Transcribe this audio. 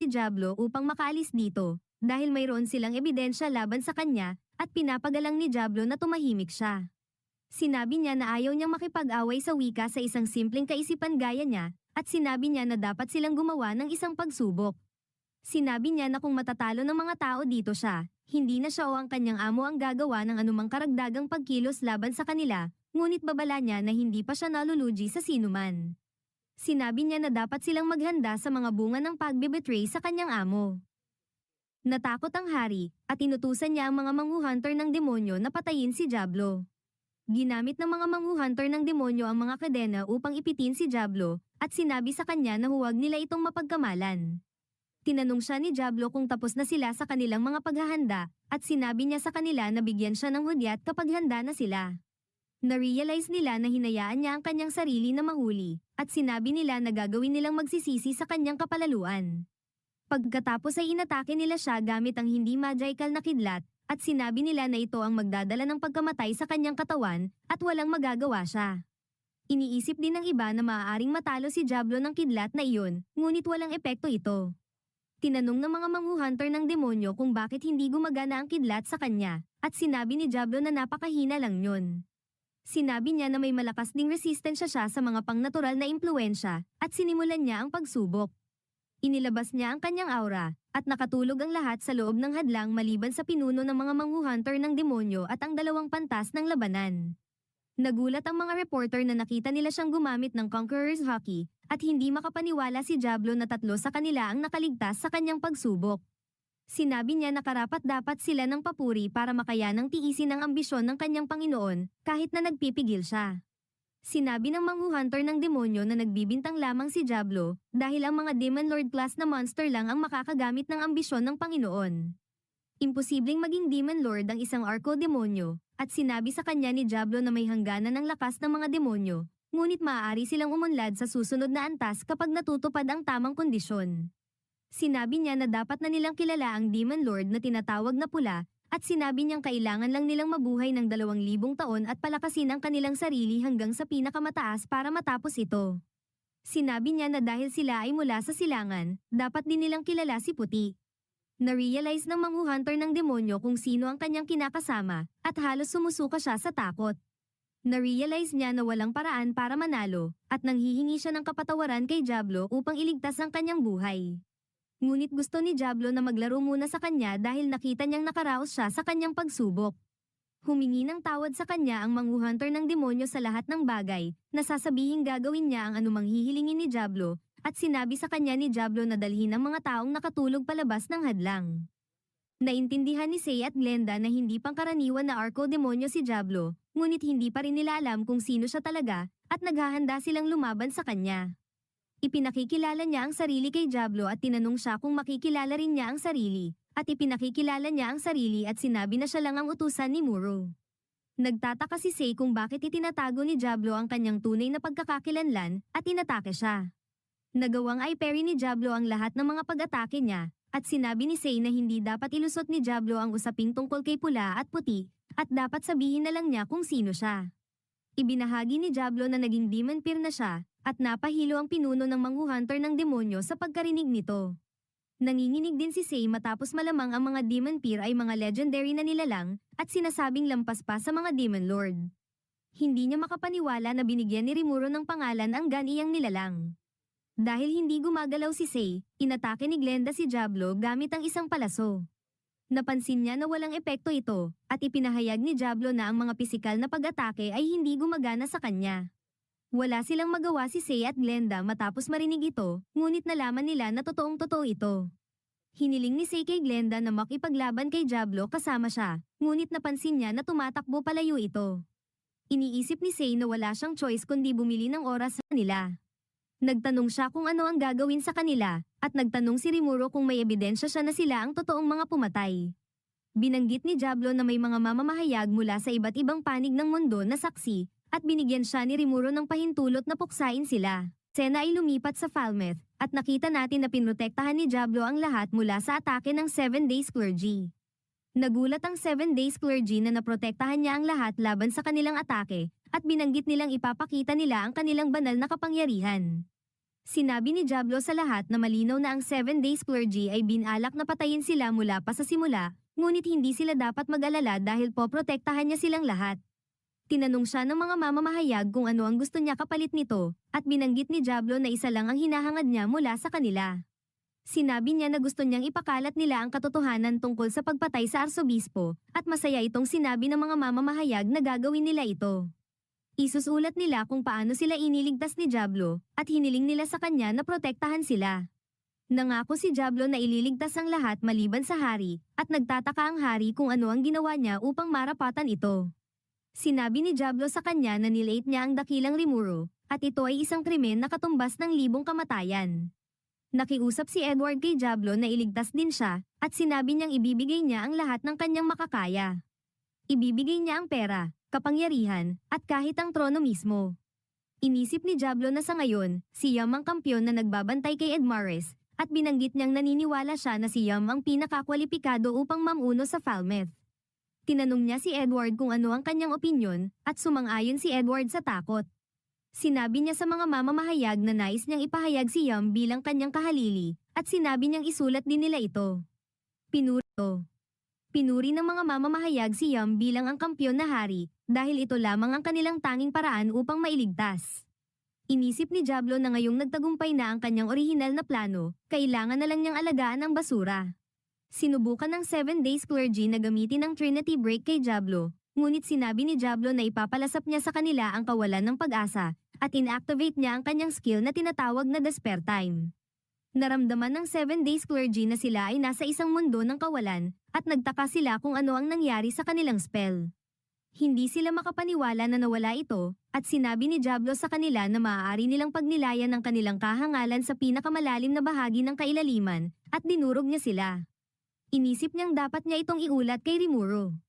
si Diablo upang makaalis dito, dahil mayroon silang ebidensya laban sa kanya, at pinapagalang ni Diablo na tumahimik siya. Sinabi niya na ayaw niyang makipag-away sa wika sa isang simpleng kaisipan gaya niya, at sinabi niya na dapat silang gumawa ng isang pagsubok. Sinabi niya na kung matatalo ng mga tao dito siya, hindi na siya o ang kanyang amo ang gagawa ng anumang karagdagang pagkilos laban sa kanila, ngunit babala niya na hindi pa siya nalulugi sa sinuman. Sinabi niya na dapat silang maghanda sa mga bunga ng pagbibetray sa kanyang amo. Natakot ang hari, at inutusan niya ang mga manguhunter ng demonyo na patayin si Diablo. Ginamit ng mga manguhunter ng demonyo ang mga kadena upang ipitin si Diablo, at sinabi sa kanya na huwag nila itong mapagkamalan. Tinanong siya ni Diablo kung tapos na sila sa kanilang mga paghahanda, at sinabi niya sa kanila na bigyan siya ng hudyat kapag handa na sila. Na-realize nila na hinayaan niya ang kanyang sarili na mahuli, at sinabi nila na gagawin nilang magsisisi sa kanyang kapalaluan. Pagkatapos ay inatake nila siya gamit ang hindi magical na kidlat, at sinabi nila na ito ang magdadala ng pagkamatay sa kanyang katawan, at walang magagawa siya. Iniisip din ng iba na maaaring matalo si Diablo ng kidlat na iyon, ngunit walang epekto ito. Tinanong ng mga manguhunter ng demonyo kung bakit hindi gumagana ang kidlat sa kanya, at sinabi ni Diablo na napakahina lang yun. Sinabi niya na may malakas ding resistensya siya sa mga pangnatural na impluensya, at sinimulan niya ang pagsubok. Inilabas niya ang kanyang aura, at nakatulog ang lahat sa loob ng hadlang maliban sa pinuno ng mga manguhunter ng demonyo at ang dalawang pantas ng labanan. Nagulat ang mga reporter na nakita nila siyang gumamit ng Conqueror's Hockey, at hindi makapaniwala si Diablo na 3 sa kanila ang nakaligtas sa kanyang pagsubok. Sinabi niya na karapat-dapat sila ng papuri para makayanang tiisin ang ambisyon ng kanyang Panginoon, kahit na nagpipigil siya. Sinabi ng manguhunter ng demonyo na nagbibintang lamang si Diablo, dahil ang mga Demon Lord class na monster lang ang makakagamit ng ambisyon ng Panginoon. Imposibleng maging Demon Lord ang isang arko-demonyo, at sinabi sa kanya ni Diablo na may hangganan ng lakas ng mga demonyo, ngunit maaari silang umunlad sa susunod na antas kapag natutupad ang tamang kondisyon. Sinabi niya na dapat na nilang kilala ang Demon Lord na tinatawag na Pula, at sinabi niyang kailangan lang nilang mabuhay ng 2,000 taon at palakasin ang kanilang sarili hanggang sa pinakamataas para matapos ito. Sinabi niya na dahil sila ay mula sa silangan, dapat din nilang kilala si Puti. Na-realize ng manguhunter ng demonyo kung sino ang kanyang kinakasama, at halos sumusuka siya sa takot. Na-realize niya na walang paraan para manalo, at nanghihingi siya ng kapatawaran kay Diablo upang iligtas ang kanyang buhay. Ngunit gusto ni Diablo na maglaro muna sa kanya dahil nakita niyang nakaraos siya sa kanyang pagsubok. Humingi ng tawad sa kanya ang manguhunter ng demonyo sa lahat ng bagay, na sasabihing gagawin niya ang anumang hihilingin ni Diablo, at sinabi sa kanya ni Diablo na dalhin ang mga taong nakatulog palabas ng hadlang. Naintindihan ni Sei at Glenda na hindi pangkaraniwan na arko-demonyo si Diablo, ngunit hindi pa rin nila alam kung sino siya talaga, at naghahanda silang lumaban sa kanya. Ipinakikilala niya ang sarili kay Diablo at tinanong siya kung makikilala rin niya ang sarili, at ipinakikilala niya ang sarili at sinabi na siya lang ang utusan ni Muro. Nagtataka si Sei kung bakit itinatago ni Diablo ang kanyang tunay na pagkakakilanlan, at inatake siya. Nagawang ay parry ni Diablo ang lahat ng mga pag-atake niya, at sinabi ni Sei na hindi dapat ilusot ni Diablo ang usaping tungkol kay Pula at Puti, at dapat sabihin na lang niya kung sino siya. Ibinahagi ni Diablo na naging demon peer na siya, at napahilo ang pinuno ng manguhunter ng demonyo sa pagkarinig nito. Nanginginig din si Sei matapos malamang ang mga demon peer ay mga legendary na nilalang, at sinasabing lampas pa sa mga demon lord. Hindi niya makapaniwala na binigyan ni Rimuro ng pangalan ang ganiyang nilalang. Dahil hindi gumagalaw si Sei, inatake ni Glenda si Diablo gamit ang isang palaso. Napansin niya na walang epekto ito, at ipinahayag ni Diablo na ang mga pisikal na pag-atake ay hindi gumagana sa kanya. Wala silang magawa si Sei at Glenda matapos marinig ito, ngunit nalaman nila na totoong-totoo ito. Hiniling ni Sei kay Glenda na makipaglaban kay Diablo kasama siya, ngunit napansin niya na tumatakbo palayo ito. Iniisip ni Sei na wala siyang choice kundi bumili ng oras sa kanila. Nagtanong siya kung ano ang gagawin sa kanila, at nagtanong si Rimuro kung may ebidensya siya na sila ang totoong mga pumatay. Binanggit ni Diablo na may mga mamamahayag mula sa iba't ibang panig ng mundo na saksi, at binigyan siya ni Rimuro ng pahintulot na puksain sila. Sena ay lumipat sa Falmouth, at nakita natin na pinrotektahan ni Diablo ang lahat mula sa atake ng 7 Days Clergy. Nagulat ang 7 Days Clergy na naprotektahan niya ang lahat laban sa kanilang atake, at binanggit nilang ipapakita nila ang kanilang banal na kapangyarihan. Sinabi ni Diablo sa lahat na malinaw na ang 7 days clergy ay binalak na patayin sila mula pa sa simula, ngunit hindi sila dapat mag-alala dahil poprotektahan niya silang lahat. Tinanong siya ng mga mamamahayag kung ano ang gusto niya kapalit nito, at binanggit ni Diablo na isa lang ang hinahangad niya mula sa kanila. Sinabi niya na gusto niyang ipakalat nila ang katotohanan tungkol sa pagpatay sa arsobispo, at masaya itong sinabi ng mga mamamahayag na gagawin nila ito. Isusulat nila kung paano sila iniligtas ni Diablo, at hiniling nila sa kanya na protektahan sila. Nangako si Diablo na ililigtas ang lahat maliban sa hari, at nagtataka ang hari kung ano ang ginawa niya upang marapatan ito. Sinabi ni Diablo sa kanya na nilate niya ang dakilang Rimuru, at ito ay isang krimen na katumbas ng 1,000 kamatayan. Nakiusap si Edward kay Diablo na iligtas din siya, at sinabi niyang ibibigay niya ang lahat ng kanyang makakaya. Ibibigay niya ang pera, kapangyarihan, at kahit ang trono mismo. Inisip ni Diablo na sa ngayon, si Yam ang kampyon na nagbabantay kay Edmares, at binanggit niyang naniniwala siya na si Yam ang pinakakwalipikado upang mamuno sa Falmouth. Tinanong niya si Edward kung ano ang kanyang opinyon, at sumang-ayon si Edward sa takot. Sinabi niya sa mga mamamahayag na nais niyang ipahayag si Yam bilang kanyang kahalili, at sinabi niyang isulat din nila ito. Pinuri ng mga mamamahayag si Yam bilang ang kampyon na hari, dahil ito lamang ang kanilang tanging paraan upang mailigtas. Inisip ni Diablo na ngayong nagtagumpay na ang kanyang orihinal na plano, kailangan na lang niyang alagaan ang basura. Sinubukan ng 7 days clergy na gamitin ang Trinity Break kay Diablo, ngunit sinabi ni Diablo na ipapalasap niya sa kanila ang kawalan ng pag-asa, at inactivate niya ang kanyang skill na tinatawag na Despair Time. Naramdaman ng 7 days clergy na sila ay nasa isang mundo ng kawalan, at nagtaka sila kung ano ang nangyari sa kanilang spell. Hindi sila makapaniwala na nawala ito, at sinabi ni Diablo sa kanila na maaari nilang pagnilayan ang kanilang kahangalan sa pinakamalalim na bahagi ng kailaliman, at dinurog niya sila. Inisip niyang dapat niya itong iulat kay Rimuru.